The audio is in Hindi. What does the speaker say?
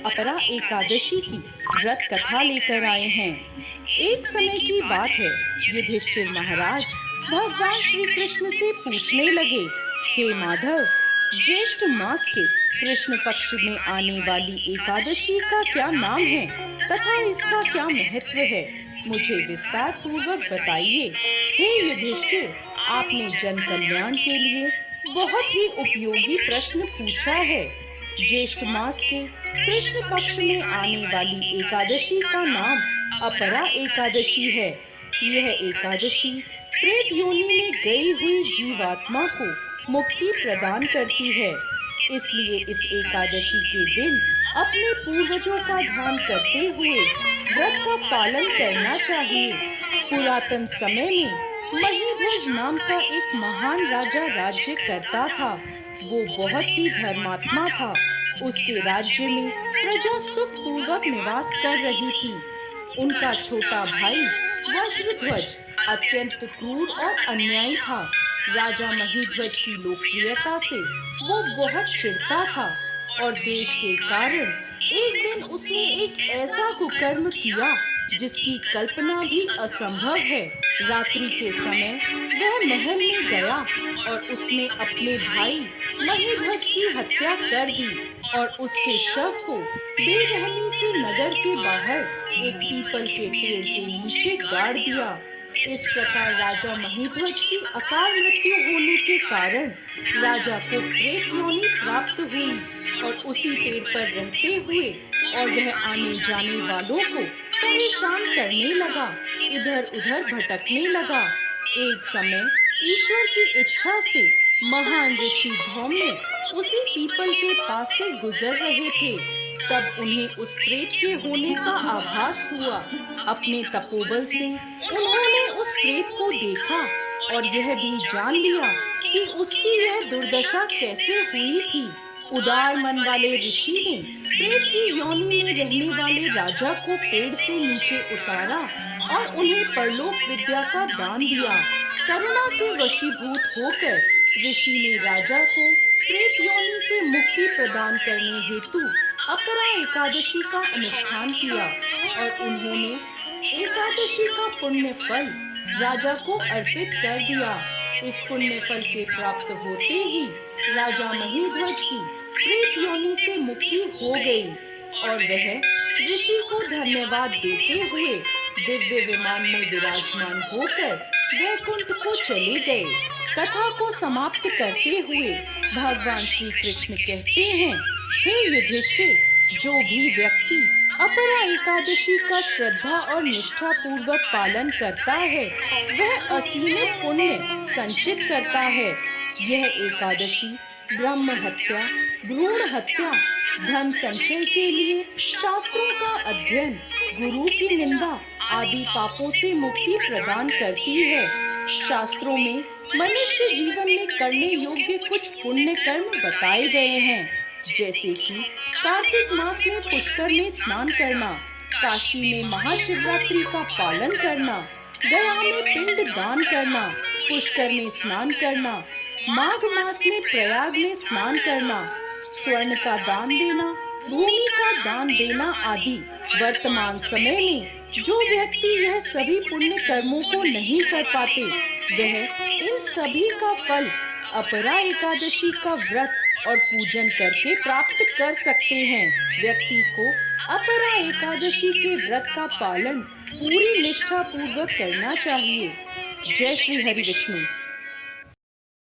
अपरा एकादशी की व्रत कथा लेकर आए हैं। एक समय की बात है, युधिष्ठिर महाराज भगवान श्री कृष्ण से पूछने लगे, हे माधव, ज्येष्ठ मास के कृष्ण पक्ष में आने वाली एकादशी का क्या नाम है तथा इसका क्या महत्व है, मुझे विस्तार पूर्वक बताइए। हे युधिष्ठिर, आपने जन कल्याण के लिए बहुत ही उपयोगी प्रश्न पूछा है। ज्येष्ठ मास के कृष्ण पक्ष में आने वाली एकादशी का नाम अपरा एकादशी है। यह एकादशी प्रेत योनि में गई हुई जीवात्मा को मुक्ति प्रदान करती है। इसलिए इस एकादशी के दिन अपने पूर्वजों का ध्यान करते हुए व्रत का पालन करना चाहिए। पुरातन समय में महीध्वज नाम का एक महान राजा राज्य करता था। वो बहुत ही धर्मात्मा था। उसके राज्य में प्रजा सुख पूर्वक निवास कर रही थी। उनका छोटा भाई वज्रध्वज अत्यंत क्रूर और अन्यायी था। राजा महीध्वज की लोकप्रियता से वो बहुत चिढ़ता था और देश के कारण एक दिन उसने एक ऐसा कुकर्म किया जिसकी कल्पना भी असंभव है। रात्रि के समय वह महल में गया और उसने अपने भाई महीध्वज की हत्या कर दी और उसके शव को बेरहमी से नगर के बाहर एक पीपल के पेड़ के नीचे गाड़ दिया। इस प्रकार राजा महीध्वज की अकाल मृत्यु होने के कारण राजा को प्रेत योनि प्राप्त हुई और उसी पेड़ पर रहते हुए और वह आने जाने वालों को परेशान करने लगा, इधर उधर भटकने लगा। एक समय ईश्वर की इच्छा से महान ऋषि धौम्य उसी पीपल के पास से गुजर रहे थे। तब उन्हें उस प्रेत के होने का आभास हुआ। अपने तपोबल से उन्होंने उस प्रेत को देखा और यह भी जान लिया कि उसकी यह दुर्दशा कैसे हुई थी। उदार मन वाले ऋषि ने प्रेत की योनि में रहने वाले राजा को पेड़ से नीचे उतारा और उन्हें परलोक विद्या का दान दिया। करुणा से वशीभूत होकर ऋषि ने राजा को प्रेत योनि से मुक्ति प्रदान करने हेतु अपरा एकादशी का अनुष्ठान किया और उन्होंने एकादशी का पुण्य फल राजा को अर्पित कर दिया। इस पुण्य फल के प्राप्त होते ही राजा महीध्वज की प्रेत योनि से मुक्ति हो गई और वह ऋषि को धन्यवाद देते हुए दिव्य विमान में विराजमान होकर वैकुंठ को चले गए। कथा को समाप्त करते हुए भगवान श्री कृष्ण कहते हैं, हे युधिष्ठिर, जो भी व्यक्ति अपरा एकादशी का श्रद्धा और निष्ठा पूर्वक पालन करता है वह असीमित पुण्य संचित करता है। यह एकादशी ब्रह्म हत्या, भ्रूण हत्या, धन संचय के लिए शास्त्रों का अध्ययन, गुरु की निंदा आदि पापों से मुक्ति प्रदान करती है। शास्त्रों में मनुष्य जीवन में करने योग्य कुछ पुण्य कर्म बताए गए हैं, जैसे कि कार्तिक मास में पुष्कर में स्नान करना, काशी में महाशिवरात्रि का पालन करना, गया में पिंड दान करना, पुष्कर में स्नान करना, माघ मास में प्रयाग में स्नान करना, स्वर्ण का दान देना, भूमि का दान देना आदि। वर्तमान समय में जो व्यक्ति यह सभी पुण्य कर्मों को नहीं कर पाते वह इन सभी का फल अपरा एकादशी का व्रत और पूजन करके प्राप्त कर सकते हैं। व्यक्ति को अपरा एकादशी के व्रत का पालन पूरी निष्ठा पूर्वक करना चाहिए। जय श्री हरि विष्णु।